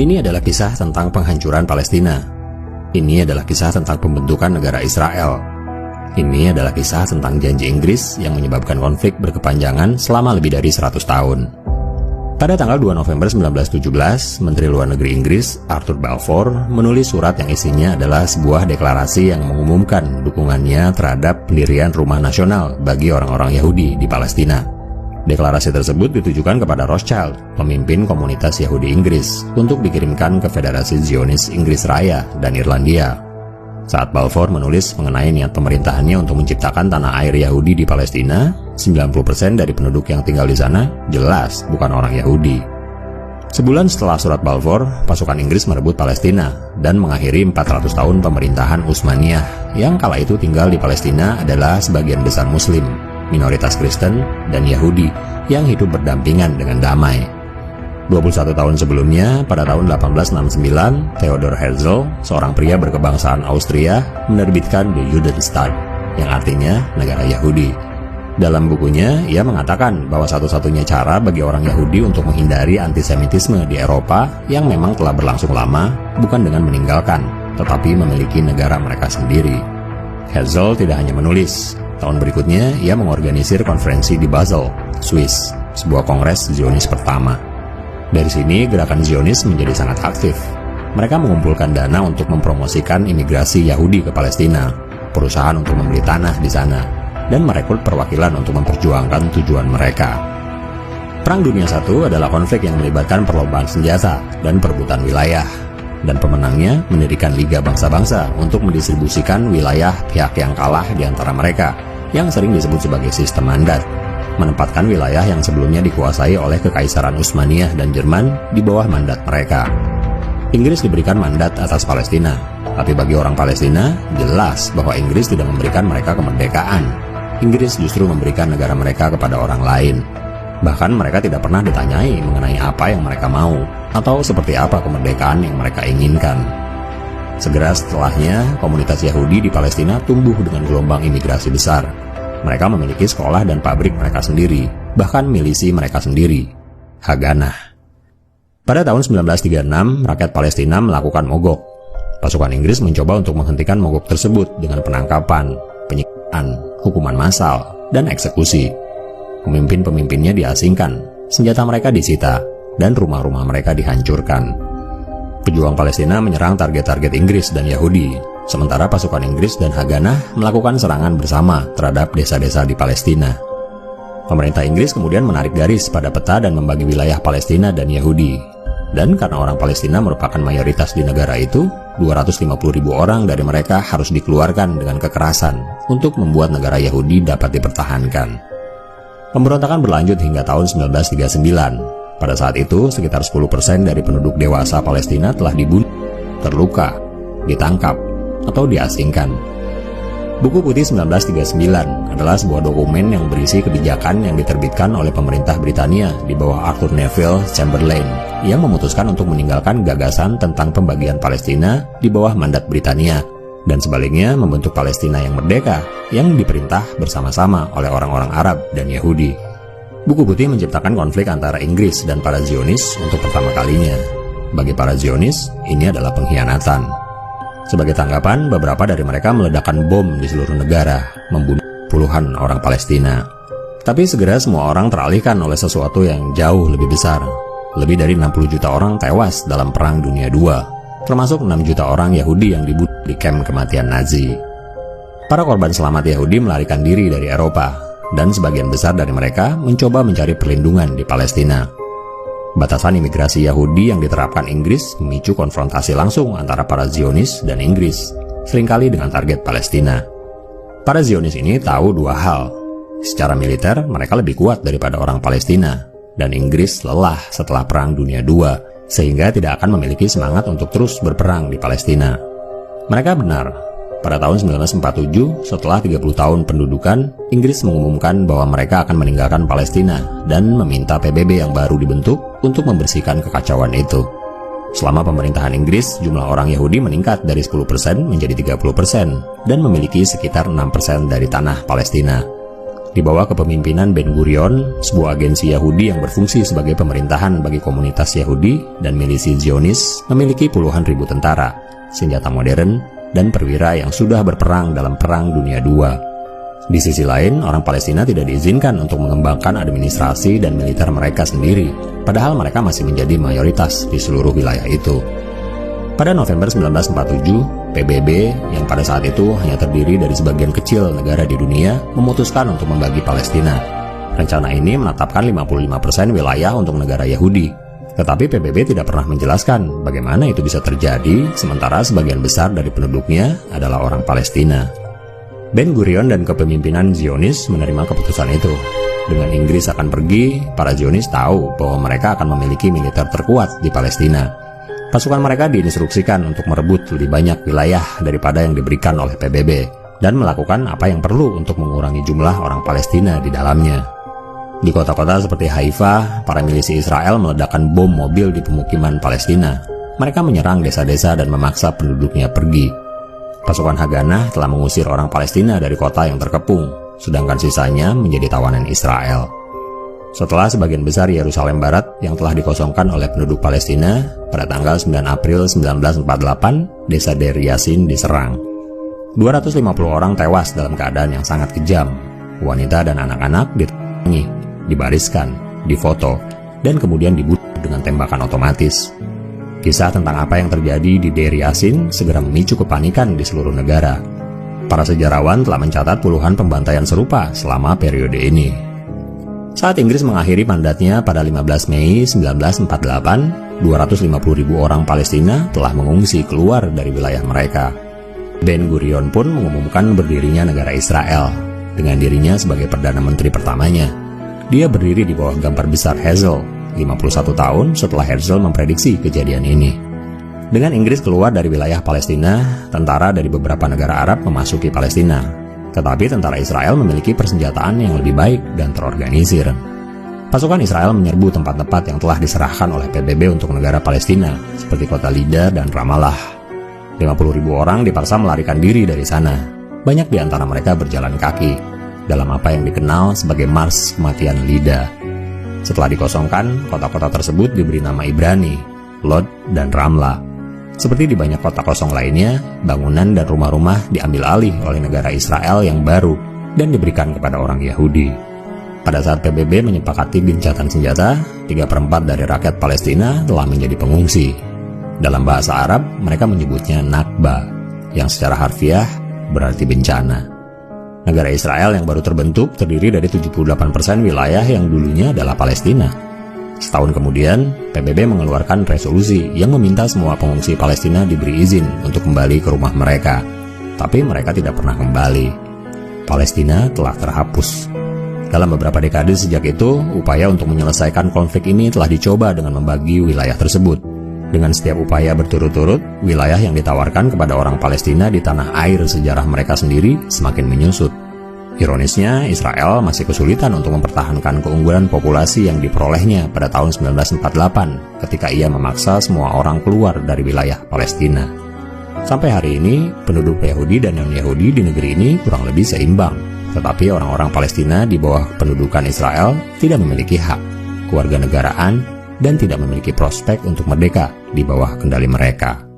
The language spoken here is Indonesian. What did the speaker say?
Ini adalah kisah tentang penghancuran Palestina. Ini adalah kisah tentang pembentukan negara Israel. Ini adalah kisah tentang janji Inggris yang menyebabkan konflik berkepanjangan selama lebih dari 100 tahun. Pada tanggal 2 November 1917, Menteri Luar Negeri Inggris, Arthur Balfour, menulis surat yang isinya adalah sebuah deklarasi yang mengumumkan dukungannya terhadap pendirian rumah nasional bagi orang-orang Yahudi di Palestina. Deklarasi tersebut ditujukan kepada Rothschild, pemimpin komunitas Yahudi Inggris, untuk dikirimkan ke Federasi Zionis Inggris Raya dan Irlandia. Saat Balfour menulis mengenai niat pemerintahannya untuk menciptakan tanah air Yahudi di Palestina, 90% dari penduduk yang tinggal di sana jelas bukan orang Yahudi. Sebulan setelah surat Balfour, pasukan Inggris merebut Palestina dan mengakhiri 400 tahun pemerintahan Utsmaniyah yang kala itu tinggal di Palestina adalah sebagian besar Muslim, minoritas Kristen, dan Yahudi yang hidup berdampingan dengan damai. 21 tahun sebelumnya, pada tahun 1869, Theodor Herzl, seorang pria berkebangsaan Austria, menerbitkan The Judenstaat, yang artinya negara Yahudi. Dalam bukunya, ia mengatakan bahwa satu-satunya cara bagi orang Yahudi untuk menghindari antisemitisme di Eropa yang memang telah berlangsung lama, bukan dengan meninggalkan, tetapi memiliki negara mereka sendiri. Herzl tidak hanya menulis. Tahun berikutnya, ia mengorganisir konferensi di Basel, Swiss, sebuah kongres Zionis pertama. Dari sini, gerakan Zionis menjadi sangat aktif. Mereka mengumpulkan dana untuk mempromosikan imigrasi Yahudi ke Palestina, perusahaan untuk membeli tanah di sana, dan merekrut perwakilan untuk memperjuangkan tujuan mereka. Perang Dunia I adalah konflik yang melibatkan perlombaan senjata dan perebutan wilayah, dan pemenangnya mendirikan Liga Bangsa-Bangsa untuk mendistribusikan wilayah pihak yang kalah di antara mereka, yang sering disebut sebagai sistem mandat, menempatkan wilayah yang sebelumnya dikuasai oleh Kekaisaran Utsmaniyah dan Jerman di bawah mandat mereka. Inggris diberikan mandat atas Palestina, tapi bagi orang Palestina, jelas bahwa Inggris tidak memberikan mereka kemerdekaan. Inggris justru memberikan negara mereka kepada orang lain. Bahkan mereka tidak pernah ditanyai mengenai apa yang mereka mau, atau seperti apa kemerdekaan yang mereka inginkan. Segera setelahnya, komunitas Yahudi di Palestina tumbuh dengan gelombang imigrasi besar. Mereka memiliki sekolah dan pabrik mereka sendiri, bahkan milisi mereka sendiri, Haganah. Pada tahun 1936, rakyat Palestina melakukan mogok. Pasukan Inggris mencoba untuk menghentikan mogok tersebut dengan penangkapan, penyiksaan, hukuman massal, dan eksekusi. Pemimpin-pemimpinnya diasingkan, senjata mereka disita, dan rumah-rumah mereka dihancurkan. Pejuang Palestina menyerang target-target Inggris dan Yahudi, sementara pasukan Inggris dan Haganah melakukan serangan bersama terhadap desa-desa di Palestina. Pemerintah Inggris kemudian menarik garis pada peta dan membagi wilayah Palestina dan Yahudi. Dan karena orang Palestina merupakan mayoritas di negara itu, 250.000 orang dari mereka harus dikeluarkan dengan kekerasan untuk membuat negara Yahudi dapat dipertahankan. Pemberontakan berlanjut hingga tahun 1939. Pada saat itu, sekitar 10% dari penduduk dewasa Palestina telah dibunuh, terluka, ditangkap, atau diasingkan. Buku Putih 1939 adalah sebuah dokumen yang berisi kebijakan yang diterbitkan oleh pemerintah Britania di bawah Arthur Neville Chamberlain yang memutuskan untuk meninggalkan gagasan tentang pembagian Palestina di bawah mandat Britania dan sebaliknya membentuk Palestina yang merdeka yang diperintah bersama-sama oleh orang-orang Arab dan Yahudi. Buku Putih menciptakan konflik antara Inggris dan para Zionis untuk pertama kalinya. Bagi para Zionis, ini adalah pengkhianatan. Sebagai tanggapan, beberapa dari mereka meledakkan bom di seluruh negara, membunuh puluhan orang Palestina. Tapi segera semua orang teralihkan oleh sesuatu yang jauh lebih besar. Lebih dari 60 juta orang tewas dalam Perang Dunia II, termasuk 6 juta orang Yahudi yang dibunuh di kamp kematian Nazi. Para korban selamat Yahudi melarikan diri dari Eropa, dan sebagian besar dari mereka mencoba mencari perlindungan di Palestina. Batasan imigrasi Yahudi yang diterapkan Inggris memicu konfrontasi langsung antara para Zionis dan Inggris, seringkali dengan target Palestina. Para Zionis ini tahu dua hal. Secara militer, mereka lebih kuat daripada orang Palestina, dan Inggris lelah setelah Perang Dunia II, sehingga tidak akan memiliki semangat untuk terus berperang di Palestina. Mereka benar. Pada tahun 1947, setelah 30 tahun pendudukan, Inggris mengumumkan bahwa mereka akan meninggalkan Palestina dan meminta PBB yang baru dibentuk untuk membersihkan kekacauan itu. Selama pemerintahan Inggris, jumlah orang Yahudi meningkat dari 10% menjadi 30% dan memiliki sekitar 6% dari tanah Palestina. Di bawah kepemimpinan Ben Gurion, sebuah agensi Yahudi yang berfungsi sebagai pemerintahan bagi komunitas Yahudi dan milisi Zionis memiliki puluhan ribu tentara, senjata modern, dan perwira yang sudah berperang dalam Perang Dunia II. Di sisi lain, orang Palestina tidak diizinkan untuk mengembangkan administrasi dan militer mereka sendiri, padahal mereka masih menjadi mayoritas di seluruh wilayah itu. Pada November 1947, PBB yang pada saat itu hanya terdiri dari sebagian kecil negara di dunia memutuskan untuk membagi Palestina. Rencana ini menetapkan 55% wilayah untuk negara Yahudi. Tetapi PBB tidak pernah menjelaskan bagaimana itu bisa terjadi sementara sebagian besar dari penduduknya adalah orang Palestina. Ben Gurion dan kepemimpinan Zionis menerima keputusan itu. Dengan Inggris akan pergi, para Zionis tahu bahwa mereka akan memiliki militer terkuat di Palestina. Pasukan mereka diinstruksikan untuk merebut lebih banyak wilayah daripada yang diberikan oleh PBB dan melakukan apa yang perlu untuk mengurangi jumlah orang Palestina di dalamnya. Di kota-kota seperti Haifa, para milisi Israel meledakkan bom mobil di pemukiman Palestina. Mereka menyerang desa-desa dan memaksa penduduknya pergi. Pasukan Haganah telah mengusir orang Palestina dari kota yang terkepung, sedangkan sisanya menjadi tawanan Israel. Setelah sebagian besar Yerusalem Barat yang telah dikosongkan oleh penduduk Palestina, pada tanggal 9 April 1948, desa Deir Yassin diserang. 250 orang tewas dalam keadaan yang sangat kejam. Wanita dan anak-anak diterangi, dibariskan, difoto, dan kemudian dibunuh dengan tembakan otomatis. Kisah tentang apa yang terjadi di Deir Yassin segera memicu kepanikan di seluruh negara. Para sejarawan telah mencatat puluhan pembantaian serupa selama periode ini. Saat Inggris mengakhiri mandatnya pada 15 Mei 1948, 250.000 orang Palestina telah mengungsi keluar dari wilayah mereka. Ben Gurion pun mengumumkan berdirinya negara Israel, dengan dirinya sebagai Perdana Menteri pertamanya. Dia berdiri di bawah gambar besar Herzl, 51 tahun setelah Herzl memprediksi kejadian ini. Dengan Inggris keluar dari wilayah Palestina, tentara dari beberapa negara Arab memasuki Palestina. Tetapi tentara Israel memiliki persenjataan yang lebih baik dan terorganisir. Pasukan Israel menyerbu tempat-tempat yang telah diserahkan oleh PBB untuk negara Palestina, seperti kota Lida dan Ramallah. 50.000 orang dipaksa melarikan diri dari sana. Banyak di antara mereka berjalan kaki, dalam apa yang dikenal sebagai Mars Kematian Lida. Setelah dikosongkan, kota-kota tersebut diberi nama Ibrani, Lod, dan Ramlah. Seperti di banyak kota kosong lainnya, bangunan dan rumah-rumah diambil alih oleh negara Israel yang baru dan diberikan kepada orang Yahudi. Pada saat PBB menyepakati gencatan senjata, 3/4 dari rakyat Palestina telah menjadi pengungsi. Dalam bahasa Arab, mereka menyebutnya Nakba, yang secara harfiah berarti bencana. Negara Israel yang baru terbentuk terdiri dari 78% wilayah yang dulunya adalah Palestina. Setahun kemudian, PBB mengeluarkan resolusi yang meminta semua pengungsi Palestina diberi izin untuk kembali ke rumah mereka. Tapi mereka tidak pernah kembali. Palestina telah terhapus. Dalam beberapa dekade sejak itu, upaya untuk menyelesaikan konflik ini telah dicoba dengan membagi wilayah tersebut. Dengan setiap upaya berturut-turut, wilayah yang ditawarkan kepada orang Palestina di tanah air sejarah mereka sendiri semakin menyusut. Ironisnya, Israel masih kesulitan untuk mempertahankan keunggulan populasi yang diperolehnya pada tahun 1948 ketika ia memaksa semua orang keluar dari wilayah Palestina. Sampai hari ini, penduduk Yahudi dan non-Yahudi di negeri ini kurang lebih seimbang. Tetapi orang-orang Palestina di bawah pendudukan Israel tidak memiliki hak, kewarganegaraan, dan tidak memiliki prospek untuk merdeka di bawah kendali mereka.